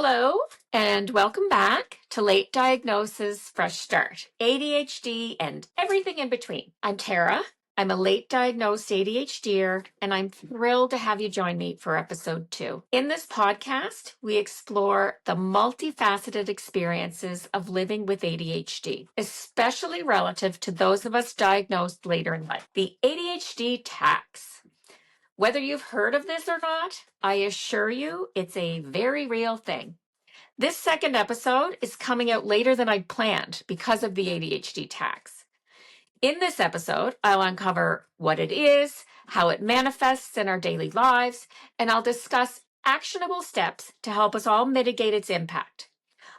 Hello, and welcome back to Late Diagnosis, Fresh Start, ADHD, and everything in between. I'm Tara. I'm a late diagnosed ADHDer, and I'm thrilled to have you join me for episode 2. In this podcast, we explore the multifaceted experiences of living with ADHD, especially relative to those of us diagnosed later in life. The ADHD tax. Whether you've heard of this or not, I assure you it's a very real thing. This second episode is coming out later than I'd planned because of the ADHD tax. In this episode, I'll uncover what it is, how it manifests in our daily lives, and I'll discuss actionable steps to help us all mitigate its impact.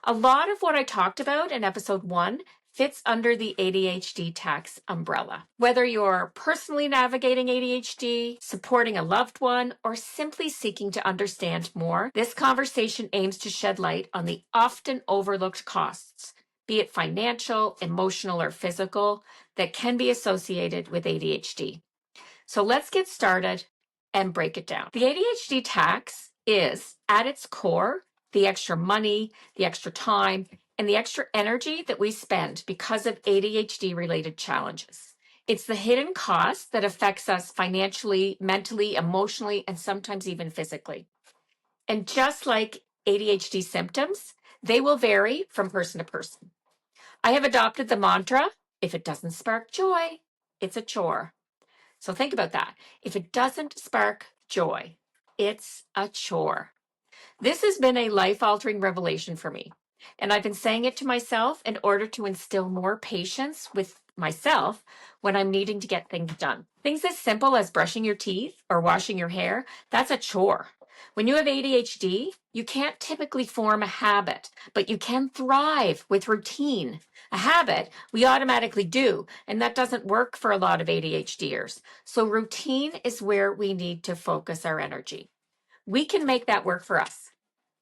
A lot of what I talked about in episode 1 fits under the ADHD tax umbrella. Whether you're personally navigating ADHD, supporting a loved one, or simply seeking to understand more, this conversation aims to shed light on the often overlooked costs, be it financial, emotional, or physical, that can be associated with ADHD. So let's get started and break it down. The ADHD tax is, at its core, the extra money, the extra time, and the extra energy that we spend because of ADHD-related challenges. It's the hidden cost that affects us financially, mentally, emotionally, and sometimes even physically. And just like ADHD symptoms, they will vary from person to person. I have adopted the mantra, if it doesn't spark joy, it's a chore. So think about that. If it doesn't spark joy, it's a chore. This has been a life-altering revelation for me, and I've been saying it to myself in order to instill more patience with myself when I'm needing to get things done. Things as simple as brushing your teeth or washing your hair, that's a chore. When you have ADHD, you can't typically form a habit, but you can thrive with routine. A habit we automatically do, and that doesn't work for a lot of ADHDers. So routine is where we need to focus our energy. We can make that work for us.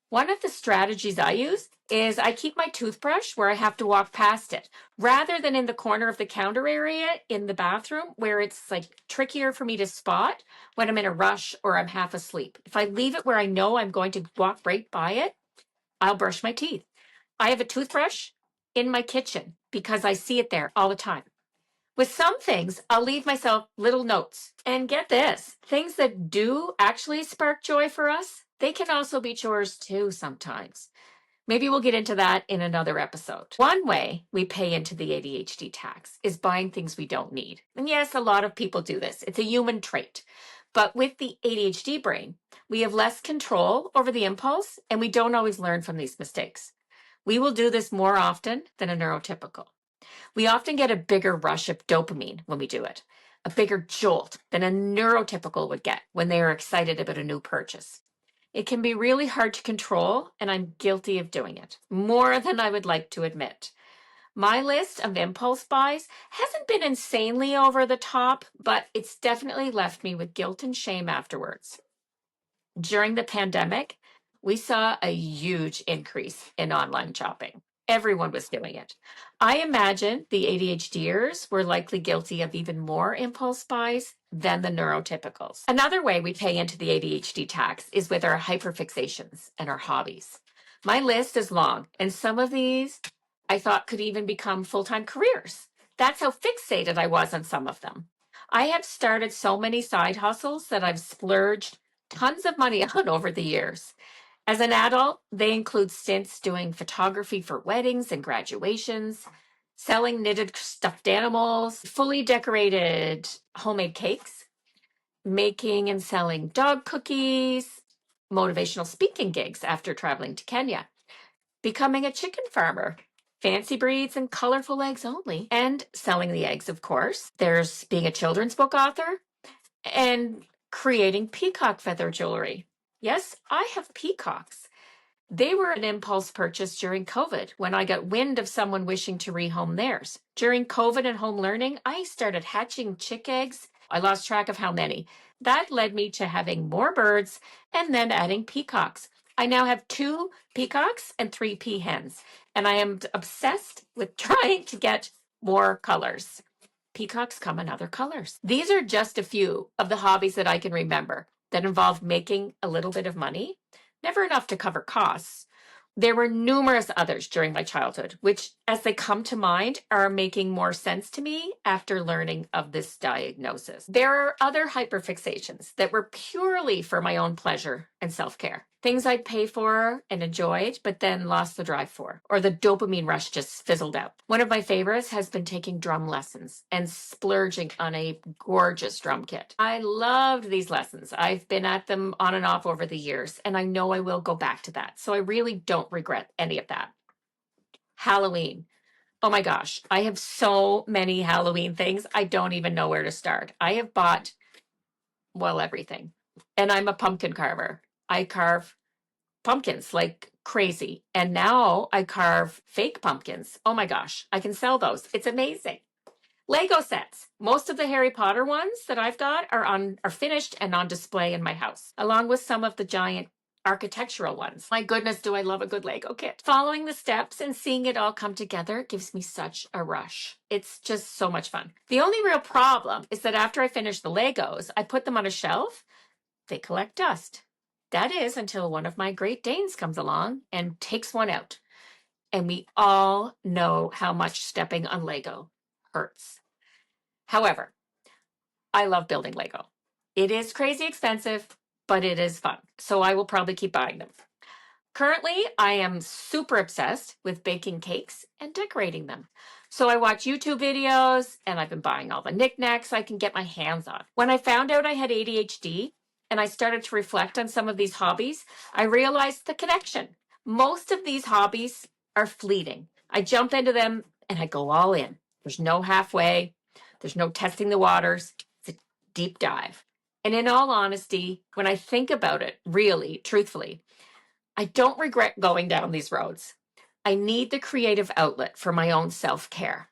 One of the strategies I use is I keep my toothbrush where I have to walk past it, rather than in the corner of the counter area in the bathroom where it's like trickier for me to spot when I'm in a rush or I'm half asleep. If I leave it where I know I'm going to walk right by it, I'll brush my teeth. I have a toothbrush in my kitchen because I see it there all the time. With some things, I'll leave myself little notes. And get this, things that do actually spark joy for us, they can also be chores too sometimes. Maybe we'll get into that in another episode. One way we pay into the ADHD tax is buying things we don't need. And yes, a lot of people do this. It's a human trait. But with the ADHD brain, we have less control over the impulse, and we don't always learn from these mistakes. We will do this more often than a neurotypical. We often get a bigger rush of dopamine when we do it, a bigger jolt than a neurotypical would get when they are excited about a new purchase. It can be really hard to control, and I'm guilty of doing it, more than I would like to admit. My list of impulse buys hasn't been insanely over the top, but it's definitely left me with guilt and shame afterwards. During the pandemic, we saw a huge increase in online shopping. Everyone was doing it. I imagine the ADHDers were likely guilty of even more impulse buys than the neurotypicals. Another way we pay into the ADHD tax is with our hyperfixations and our hobbies. My list is long, and some of these I thought could even become full-time careers. That's how fixated I was on some of them. I have started so many side hustles that I've splurged tons of money on over the years. As an adult, they include stints doing photography for weddings and graduations, selling knitted stuffed animals, fully decorated homemade cakes, making and selling dog cookies, motivational speaking gigs after traveling to Kenya, becoming a chicken farmer, fancy breeds and colorful eggs only, and selling the eggs, of course. There's being a children's book author and creating peacock feather jewelry. Yes, I have peacocks. They were an impulse purchase during COVID when I got wind of someone wishing to rehome theirs. During COVID and home learning, I started hatching chick eggs. I lost track of how many. That led me to having more birds and then adding peacocks. I now have 2 peacocks and 3 peahens, and I am obsessed with trying to get more colors. Peacocks come in other colors. These are just a few of the hobbies that I can remember that involved making a little bit of money, never enough to cover costs, There were numerous others during my childhood, which, as they come to mind, are making more sense to me after learning of this diagnosis. There are other hyperfixations that were purely for my own pleasure and self-care. Things I'd pay for and enjoyed, but then lost the drive for, or the dopamine rush just fizzled out. One of my favorites has been taking drum lessons and splurging on a gorgeous drum kit. I loved these lessons. I've been at them on and off over the years, and I know I will go back to that. So I really don't regret any of that. Halloween. Oh my gosh, I have so many Halloween things. I don't even know where to start. I have bought, well, everything. And I'm a pumpkin carver. I carve pumpkins like crazy. And now I carve fake pumpkins. Oh my gosh, I can sell those. It's amazing. Lego sets. Most of the Harry Potter ones that I've got are finished and on display in my house, along with some of the giant architectural ones. My goodness, do I love a good Lego kit. Following the steps and seeing it all come together gives me such a rush. It's just so much fun. The only real problem is that after I finish the Legos, I put them on a shelf, they collect dust. That is until one of my Great Danes comes along and takes one out. And we all know how much stepping on Lego hurts. However, I love building Lego. It is crazy expensive, but it is fun. So I will probably keep buying them. Currently, I am super obsessed with baking cakes and decorating them. So I watch YouTube videos and I've been buying all the knickknacks I can get my hands on. When I found out I had ADHD and I started to reflect on some of these hobbies, I realized the connection. Most of these hobbies are fleeting. I jump into them and I go all in. There's no halfway. There's no testing the waters. It's a deep dive. And in all honesty, when I think about it, really, truthfully, I don't regret going down these roads. I need the creative outlet for my own self-care.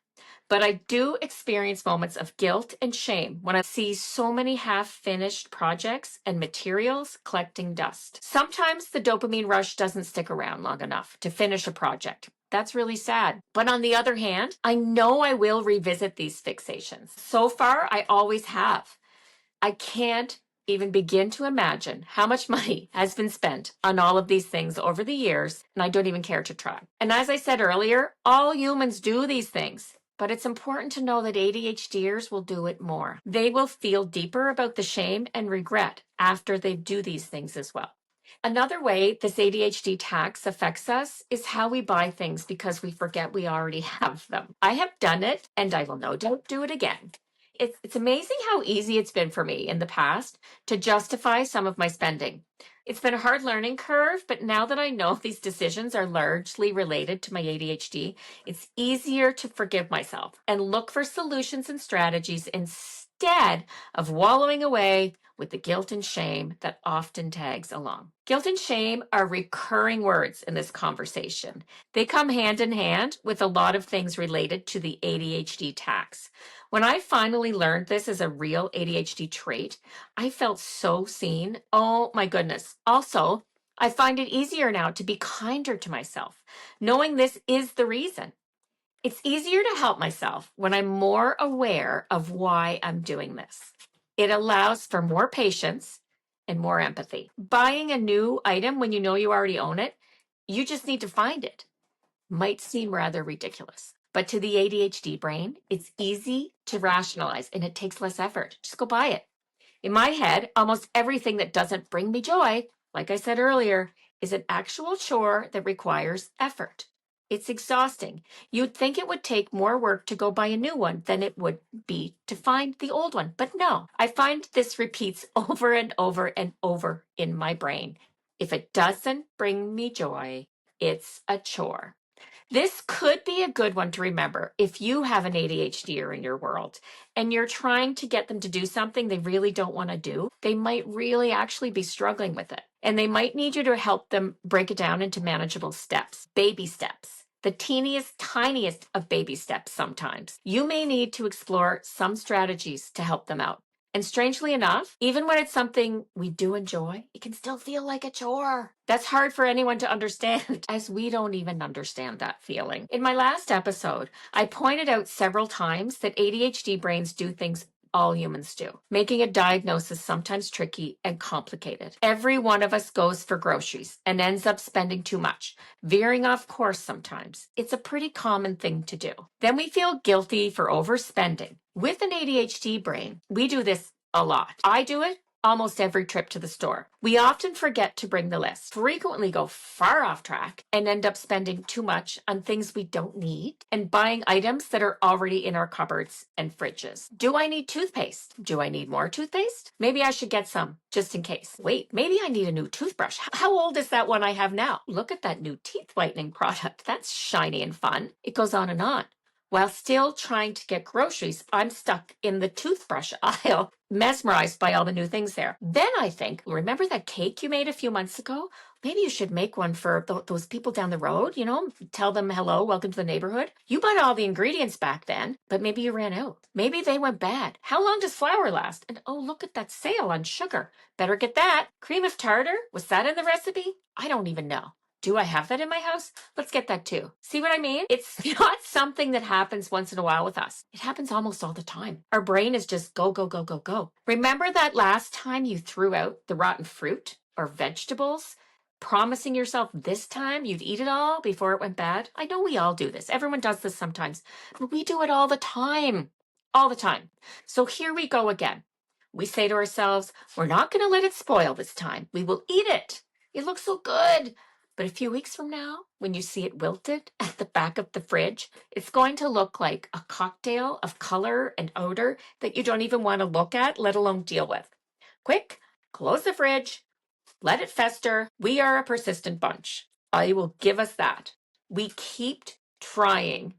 But I do experience moments of guilt and shame when I see so many half-finished projects and materials collecting dust. Sometimes the dopamine rush doesn't stick around long enough to finish a project. That's really sad. But on the other hand, I know I will revisit these fixations. So far, I always have. I can't even begin to imagine how much money has been spent on all of these things over the years, and I don't even care to try. And as I said earlier, all humans do these things. But it's important to know that ADHDers will do it more. They will feel deeper about the shame and regret after they do these things as well. Another way this ADHD tax affects us is how we buy things because we forget we already have them. I have done it, and I will no doubt do it again. It's amazing how easy it's been for me in the past to justify some of my spending. It's been a hard learning curve, but now that I know these decisions are largely related to my ADHD, it's easier to forgive myself and look for solutions and strategies instead of wallowing away with the guilt and shame that often tags along. Guilt and shame are recurring words in this conversation. They come hand in hand with a lot of things related to the ADHD tax. When I finally learned this as a real ADHD trait, I felt so seen. Oh my goodness. Also, I find it easier now to be kinder to myself, knowing this is the reason. It's easier to help myself when I'm more aware of why I'm doing this. It allows for more patience and more empathy. Buying a new item when you know you already own it, you just need to find it, might seem rather ridiculous. But to the ADHD brain, it's easy to rationalize and it takes less effort. Just go buy it. In my head, almost everything that doesn't bring me joy, like I said earlier, is an actual chore that requires effort. It's exhausting. You'd think it would take more work to go buy a new one than it would be to find the old one. But no, I find this repeats over and over and over in my brain. If it doesn't bring me joy, it's a chore. This could be a good one to remember if you have an ADHDer in your world and you're trying to get them to do something they really don't want to do. They might really actually be struggling with it, and they might need you to help them break it down into manageable steps, baby steps. The teeniest, tiniest of baby steps sometimes. You may need to explore some strategies to help them out. And strangely enough, even when it's something we do enjoy, it can still feel like a chore. That's hard for anyone to understand, as we don't even understand that feeling. In my last episode, I pointed out several times that ADHD brains do things all humans do. Making a diagnosis sometimes tricky and complicated. Every one of us goes for groceries and ends up spending too much, veering off course sometimes. It's a pretty common thing to do. Then we feel guilty for overspending. With an ADHD brain, we do this a lot. I do it almost every trip to the store. We often forget to bring the list, frequently go far off track, and end up spending too much on things we don't need and buying items that are already in our cupboards and fridges. Do I need toothpaste? Do I need more toothpaste? Maybe I should get some just in case. Wait, maybe I need a new toothbrush. How old is that one I have now? Look at that new teeth whitening product. That's shiny and fun. It goes on and on. While still trying to get groceries, I'm stuck in the toothbrush aisle, mesmerized by all the new things there. Then I think, remember that cake you made a few months ago? Maybe you should make one for those people down the road, tell them hello, welcome to the neighborhood. You bought all the ingredients back then, but maybe you ran out. Maybe they went bad. How long does flour last? And oh, look at that sale on sugar. Better get that. Cream of tartar? Was that in the recipe? I don't even know. Do I have that in my house? Let's get that too. See what I mean? It's not something that happens once in a while with us. It happens almost all the time. Our brain is just go, go, go, go, go. Remember that last time you threw out the rotten fruit or vegetables, promising yourself this time you'd eat it all before it went bad? I know we all do this. Everyone does this sometimes, but we do it all the time. All the time. So here we go again. We say to ourselves, we're not going to let it spoil this time. We will eat it. It looks so good. But a few weeks from now, when you see it wilted at the back of the fridge, it's going to look like a cocktail of color and odor that you don't even want to look at, let alone deal with. Quick, close the fridge, let it fester. We are a persistent bunch. I will give us that. We keep trying.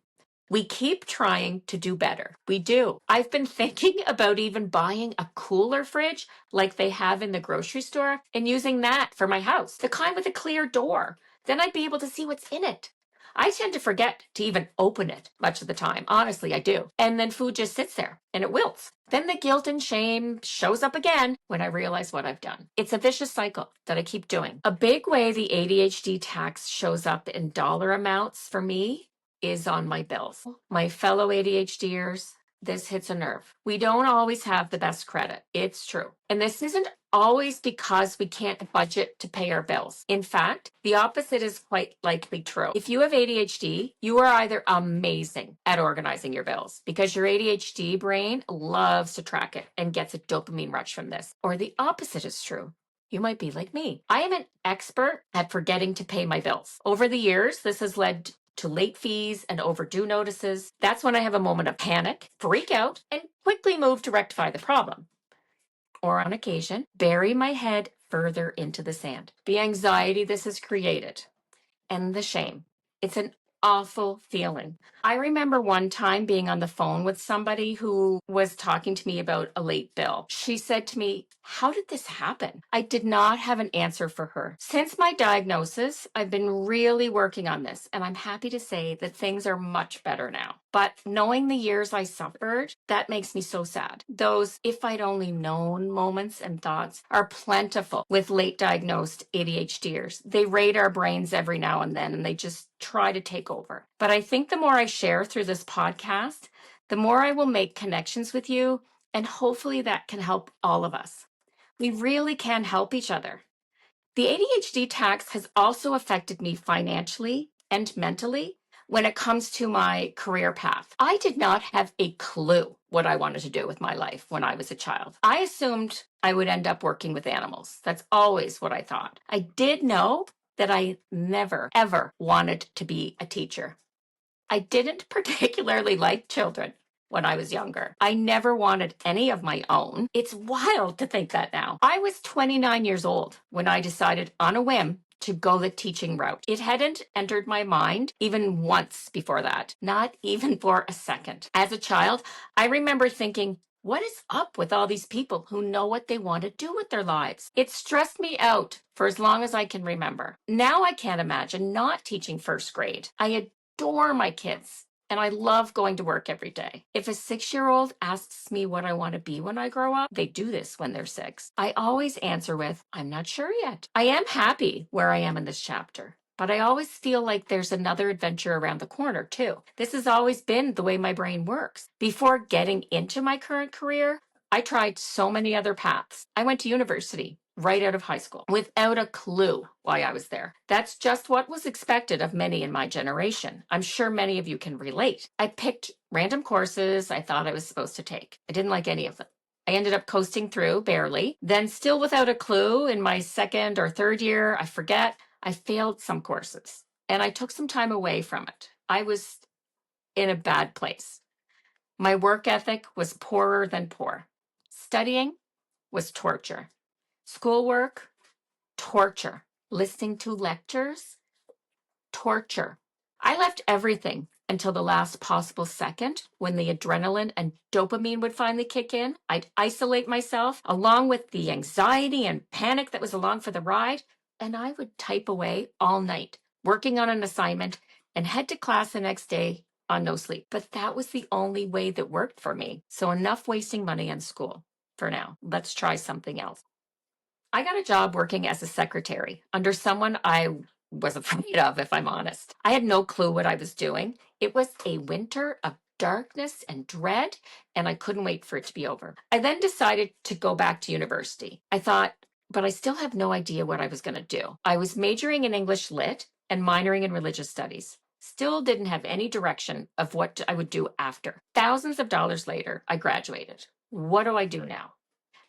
We keep trying to do better. We do. I've been thinking about even buying a cooler fridge like they have in the grocery store and using that for my house, the kind with a clear door. Then I'd be able to see what's in it. I tend to forget to even open it much of the time. Honestly, I do. And then food just sits there and it wilts. Then the guilt and shame shows up again when I realize what I've done. It's a vicious cycle that I keep doing. A big way the ADHD tax shows up in dollar amounts for me is on my bills. My fellow ADHDers, this hits a nerve. We don't always have the best credit. It's true. And this isn't always because we can't budget to pay our bills. In fact, the opposite is quite likely true. If you have ADHD, you are either amazing at organizing your bills because your ADHD brain loves to track it and gets a dopamine rush from this, or the opposite is true. You might be like me. I am an expert at forgetting to pay my bills. Over the years, this has led to late fees and overdue notices. That's when I have a moment of panic, freak out, and quickly move to rectify the problem. Or on occasion, bury my head further into the sand. The anxiety this has created and the shame. It's an awful feeling. I remember one time being on the phone with somebody who was talking to me about a late bill. She said to me, "How did this happen?" I did not have an answer for her. Since my diagnosis, I've been really working on this, and I'm happy to say that things are much better now. But knowing the years I suffered, that makes me so sad. Those if I'd only known moments and thoughts are plentiful with late diagnosed ADHDers. They raid our brains every now and then, and they just try to take over. But I think the more I share through this podcast, the more I will make connections with you, and hopefully that can help all of us. We really can help each other. The ADHD tax has also affected me financially and mentally when it comes to my career path. I did not have a clue what I wanted to do with my life when I was a child. I assumed I would end up working with animals. That's always what I thought. I did know that I never, ever wanted to be a teacher. I didn't particularly like children when I was younger. I never wanted any of my own. It's wild to think that now. I was 29 years old when I decided on a whim to go the teaching route. It hadn't entered my mind even once before that, not even for a second. As a child, I remember thinking, what is up with all these people who know what they want to do with their lives? It stressed me out for as long as I can remember. Now I can't imagine not teaching first grade. I adore my kids, and I love going to work every day. If a 6-year-old asks me what I want to be when I grow up, they do this when they're 6. I always answer with, I'm not sure yet. I am happy where I am in this chapter, but I always feel like there's another adventure around the corner too. This has always been the way my brain works. Before getting into my current career, I tried so many other paths. I went to university right out of high school without a clue why I was there. That's just what was expected of many in my generation. I'm sure many of you can relate. I picked random courses I thought I was supposed to take. I didn't like any of them. I ended up coasting through barely. Then, still without a clue, in my second or third year, I forget, I failed some courses and I took some time away from it. I was in a bad place. My work ethic was poorer than poor. Studying was torture. Schoolwork, torture. Listening to lectures, torture. I left everything until the last possible second when the adrenaline and dopamine would finally kick in. I'd isolate myself along with the anxiety and panic that was along for the ride, and I would type away all night, working on an assignment, and head to class the next day on no sleep. But that was the only way that worked for me. So enough wasting money on school for now. Let's try something else. I got a job working as a secretary under someone I was afraid of, if I'm honest. I had no clue what I was doing. It was a winter of darkness and dread, and I couldn't wait for it to be over. I then decided to go back to university. I thought, but I still have no idea what I was going to do. I was majoring in English Lit and minoring in religious studies. Still didn't have any direction of what I would do after. Thousands of dollars later, I graduated. What do I do now?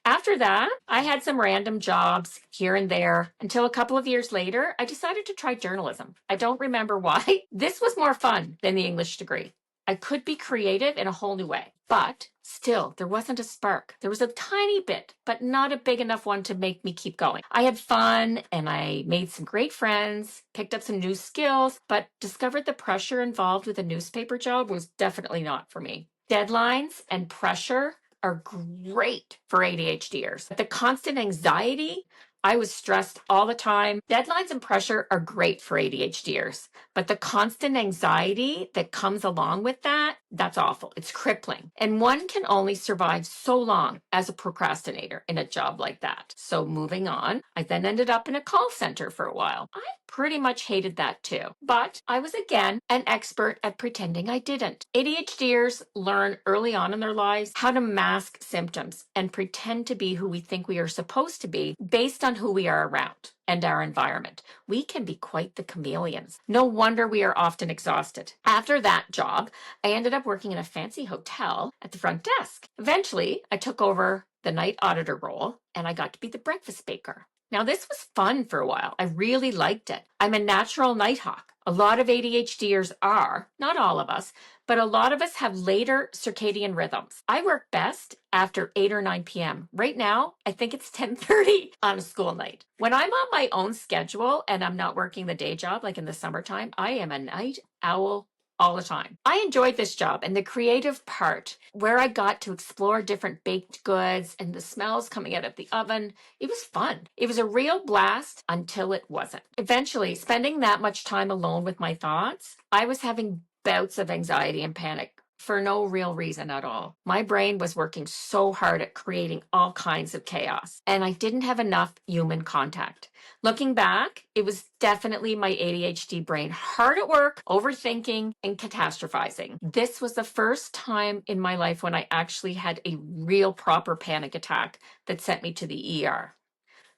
After that, I had some random jobs here and there until a couple of years later, I decided to try journalism. I don't remember why. This was more fun than the English degree. I could be creative in a whole new way, but still, there wasn't a spark. There was a tiny bit, but not a big enough one to make me keep going. I had fun and I made some great friends, picked up some new skills, but discovered the pressure involved with a newspaper job was definitely not for me. Deadlines and pressure are great for ADHDers. The constant anxiety, I was stressed all the time. Deadlines and pressure are great for ADHDers, but the constant anxiety that comes along with that, that's awful. It's crippling. And one can only survive so long as a procrastinator in a job like that. So moving on, I then ended up in a call center for a while. I pretty much hated that too, but I was again an expert at pretending I didn't. ADHDers learn early on in their lives how to mask symptoms and pretend to be who we think we are supposed to be based on who we are around and our environment. We can be quite the chameleons. No wonder we are often exhausted. After that job, I ended up working in a fancy hotel at the front desk. Eventually, I took over the night auditor role and I got to be the breakfast baker. Now, this was fun for a while. I really liked it. I'm a natural night hawk. A lot of ADHDers are, not all of us, but a lot of us have later circadian rhythms. I work best after 8 or 9 p.m. Right now, I think it's 10:30 on a school night. When I'm on my own schedule and I'm not working the day job, like in the summertime, I am a night owl all the time. I enjoyed this job and the creative part where I got to explore different baked goods and the smells coming out of the oven. It was fun. It was a real blast until it wasn't. Eventually, spending that much time alone with my thoughts, I was having bouts of anxiety and panic for no real reason at all. My brain was working so hard at creating all kinds of chaos, and I didn't have enough human contact. Looking back, it was definitely my ADHD brain hard at work, overthinking and catastrophizing. This was the first time in my life when I actually had a real proper panic attack that sent me to the ER.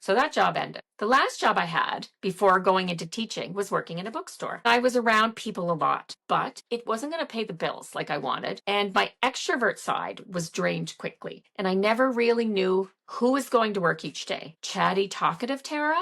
So that job ended. The last job I had before going into teaching was working in a bookstore. I was around people a lot, but it wasn't going to pay the bills like I wanted. And my extrovert side was drained quickly. And I never really knew who was going to work each day. Chatty, talkative Tara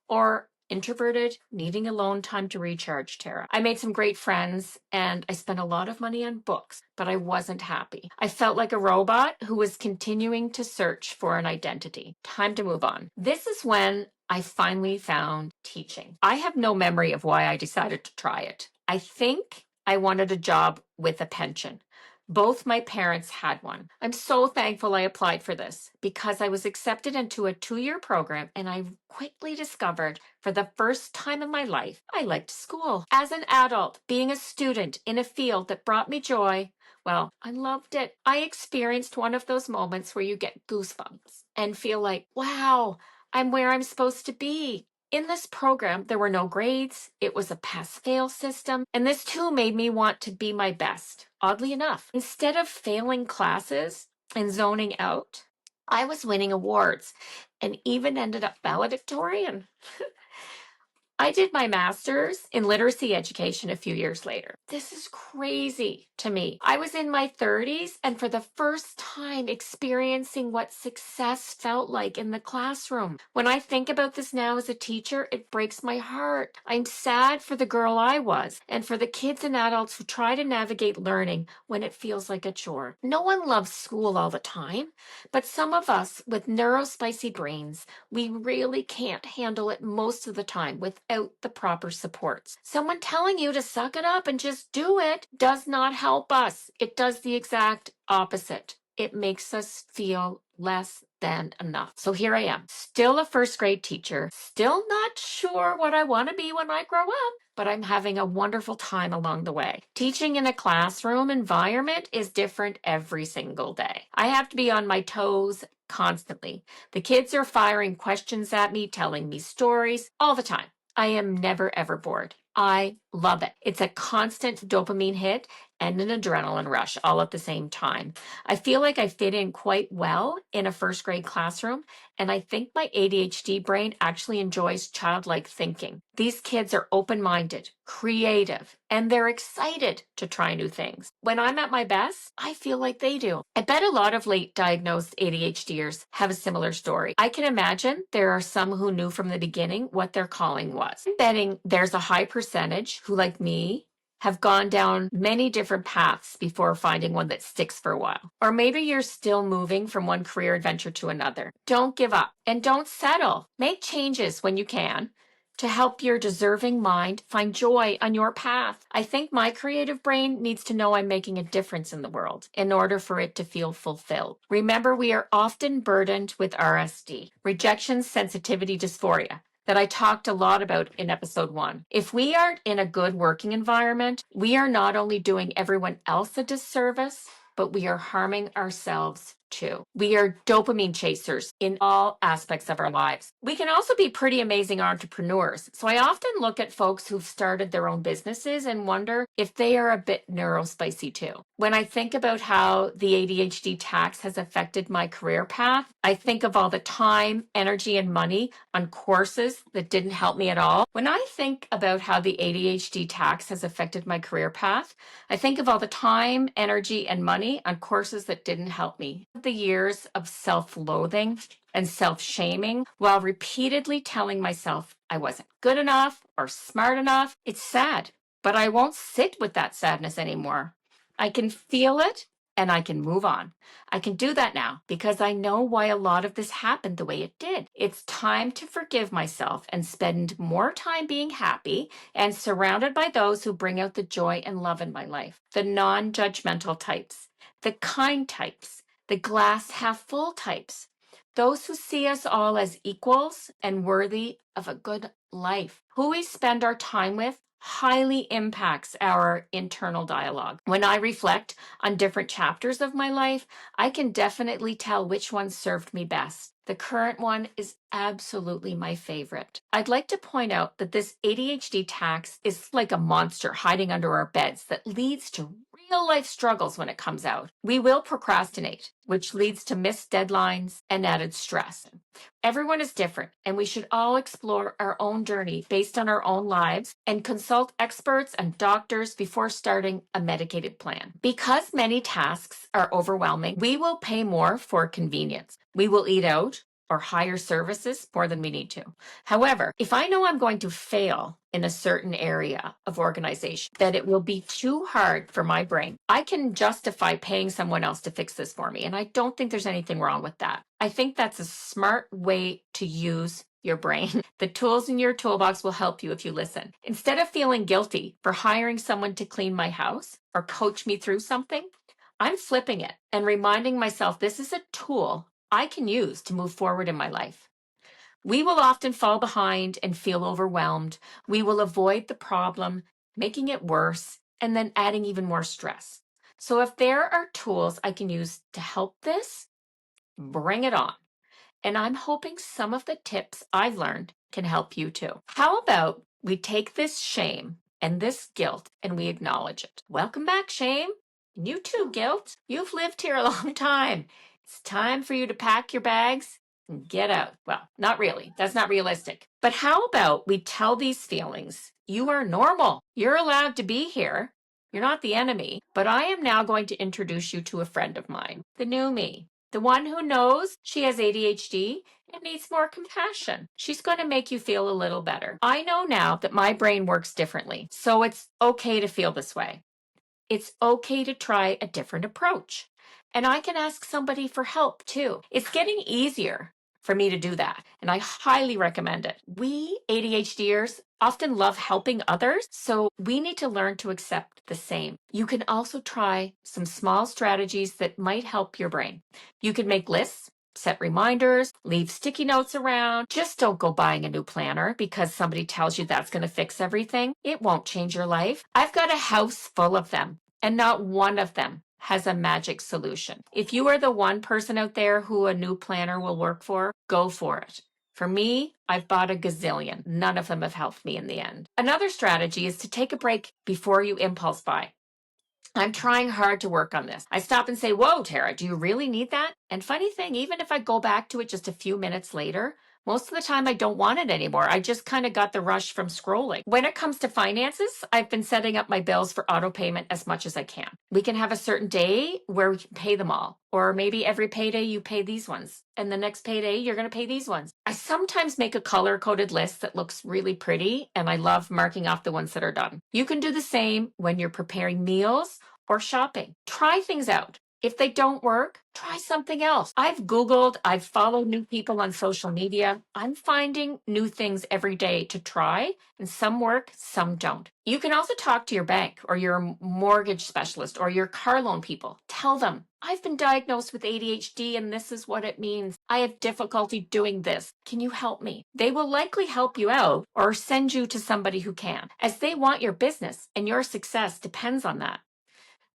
or introverted, needing alone time to recharge Tara. I made some great friends and I spent a lot of money on books, but I wasn't happy. I felt like a robot who was continuing to search for an identity. Time to move on. This is when I finally found teaching. I have no memory of why I decided to try it. I think I wanted a job with a pension. Both my parents had one. I'm so thankful I applied for this because I was accepted into a 2-year program and I quickly discovered for the first time in my life, I liked school. As an adult, being a student in a field that brought me joy, well, I loved it. I experienced one of those moments where you get goosebumps and feel like, wow, I'm where I'm supposed to be. In this program, there were no grades. It was a pass-fail system. And this too made me want to be my best. Oddly enough, instead of failing classes, and zoning out, I was winning awards and even ended up valedictorian. I did my master's in literacy education a few years later. This is crazy to me. I was in my 30s and for the first time experiencing what success felt like in the classroom. When I think about this now as a teacher, it breaks my heart. I'm sad for the girl I was and for the kids and adults who try to navigate learning when it feels like a chore. No one loves school all the time, but some of us with neurospicy brains, we really can't handle it most of the time without the proper supports. Someone telling you to suck it up and just do it does not help us. It does the exact opposite. It makes us feel less than enough. So here I am, still a first grade teacher, still not sure what I want to be when I grow up, but I'm having a wonderful time along the way. Teaching in a classroom environment is different every single day. I have to be on my toes constantly. The kids are firing questions at me, telling me stories all the time. I am never, ever bored. I love it. It's a constant dopamine hit and an adrenaline rush all at the same time. I feel like I fit in quite well in a first grade classroom, and I think my ADHD brain actually enjoys childlike thinking. These kids are open-minded, creative, and they're excited to try new things. When I'm at my best, I feel like they do. I bet a lot of late diagnosed ADHDers have a similar story. I can imagine there are some who knew from the beginning what their calling was. I'm betting there's a high percentage who, like me, have gone down many different paths before finding one that sticks for a while. Or maybe you're still moving from one career adventure to another. Don't give up and don't settle. Make changes when you can to help your deserving mind find joy on your path. I think my creative brain needs to know I'm making a difference in the world in order for it to feel fulfilled. Remember, we are often burdened with RSD, rejection sensitivity dysphoria, that I talked a lot about in episode 1. If we aren't in a good working environment, we are not only doing everyone else a disservice, but we are harming ourselves too. We are dopamine chasers in all aspects of our lives. We can also be pretty amazing entrepreneurs. So I often look at folks who've started their own businesses and wonder if they are a bit neurospicy too. When I think about how the ADHD tax has affected my career path, I think of all the time, energy, and money on courses that didn't help me at all. When I think about how the ADHD tax has affected my career path, I think of all the time, energy, and money on courses that didn't help me. The years of self-loathing and self-shaming while repeatedly telling myself I wasn't good enough or smart enough. It's sad, but I won't sit with that sadness anymore. I can feel it and I can move on. I can do that now because I know why a lot of this happened the way it did. It's time to forgive myself and spend more time being happy and surrounded by those who bring out the joy and love in my life. The non-judgmental types, the kind types, the glass half full types, those who see us all as equals and worthy of a good life. Who we spend our time with highly impacts our internal dialogue. When I reflect on different chapters of my life, I can definitely tell which one served me best. The current one is absolutely my favorite. I'd like to point out that this ADHD tax is like a monster hiding under our beds that leads to real life struggles when it comes out. We will procrastinate, which leads to missed deadlines and added stress. Everyone is different, and we should all explore our own journey based on our own lives and consult experts and doctors before starting a medicated plan. Because many tasks are overwhelming, we will pay more for convenience. We will eat out or hire services more than we need to. However, if I know I'm going to fail in a certain area of organization, that it will be too hard for my brain, I can justify paying someone else to fix this for me. And I don't think there's anything wrong with that. I think that's a smart way to use your brain. The tools in your toolbox will help you if you listen. Instead of feeling guilty for hiring someone to clean my house or coach me through something, I'm flipping it and reminding myself this is a tool I can use to move forward in my life. We will often fall behind and feel overwhelmed. We will avoid the problem, making it worse, and then adding even more stress. So if there are tools I can use to help this, bring it on. And I'm hoping some of the tips I've learned can help you too. How about we take this shame and this guilt and we acknowledge it? Welcome back, shame. And you too, Guilt. You've lived here a long time. It's time for you to pack your bags and get out. Well, not really. That's not realistic. But how about we tell these feelings, you are normal. You're allowed to be here. You're not the enemy. But I am now going to introduce you to a friend of mine, the new me. The one who knows she has ADHD and needs more compassion. She's going to make you feel a little better. I know now that my brain works differently, so it's okay to feel this way. It's okay to try a different approach. And I can ask somebody for help too. It's getting easier for me to do that, and I highly recommend it. We ADHDers often love helping others, so we need to learn to accept the same. You can also try some small strategies that might help your brain. You can make lists, set reminders, leave sticky notes around. Just don't go buying a new planner because somebody tells you that's going to fix everything. It won't change your life. I've got a house full of them, and not one of them has a magic solution. If you are the one person out there who a new planner will work for, go for it. For me, I've bought a gazillion. None of them have helped me in the end. Another strategy is to take a break before you impulse buy. I'm trying hard to work on this. I stop and say, whoa, Tara, do you really need that? And funny thing, even if I go back to it just a few minutes later, most of the time I don't want it anymore. I just kind of got the rush from scrolling. When it comes to finances, I've been setting up my bills for auto payment as much as I can. We can have a certain day where we can pay them all. Or maybe every payday you pay these ones. And the next payday, you're going to pay these ones. I sometimes make a color-coded list that looks really pretty, and I love marking off the ones that are done. You can do the same when you're preparing meals or shopping. Try things out. If they don't work, try something else. I've Googled, I've followed new people on social media. I'm finding new things every day to try, and some work, some don't. You can also talk to your bank or your mortgage specialist or your car loan people. Tell them, I've been diagnosed with ADHD and this is what it means. I have difficulty doing this. Can you help me? They will likely help you out or send you to somebody who can, as they want your business and your success depends on that.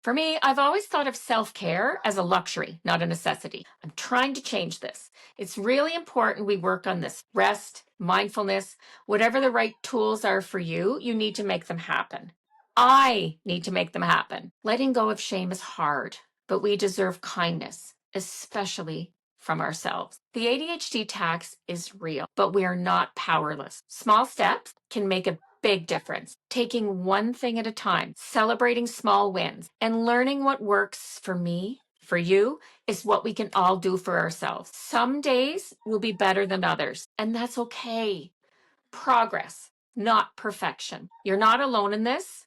For me, I've always thought of self-care as a luxury, not a necessity. I'm trying to change this. It's really important we work on this. Rest, mindfulness, whatever the right tools are for you, you need to make them happen. I need to make them happen. Letting go of shame is hard, but we deserve kindness, especially from ourselves. The ADHD tax is real, but we are not powerless. Small steps can make a big difference. Taking one thing at a time, celebrating small wins, and learning what works for me, for you, is what we can all do for ourselves. Some days will be better than others, and that's okay. Progress, not perfection. You're not alone in this.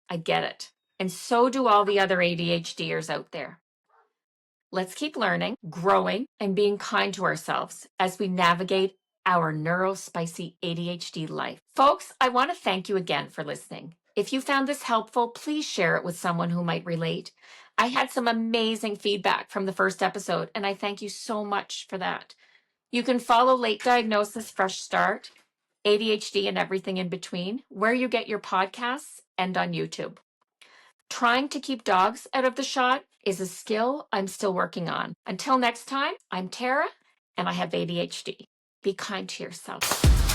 I get it. And so do all the other ADHDers out there. Let's keep learning, growing, and being kind to ourselves as we navigate our neurospicy ADHD life. Folks, I want to thank you again for listening. If you found this helpful, please share it with someone who might relate. I had some amazing feedback from the first episode, and I thank you so much for that. You can follow Late Diagnosis Fresh Start, ADHD and everything in between, where you get your podcasts and on YouTube. Trying to keep dogs out of the shot is a skill I'm still working on. Until next time, I'm Tara, and I have ADHD. Be kind to yourself.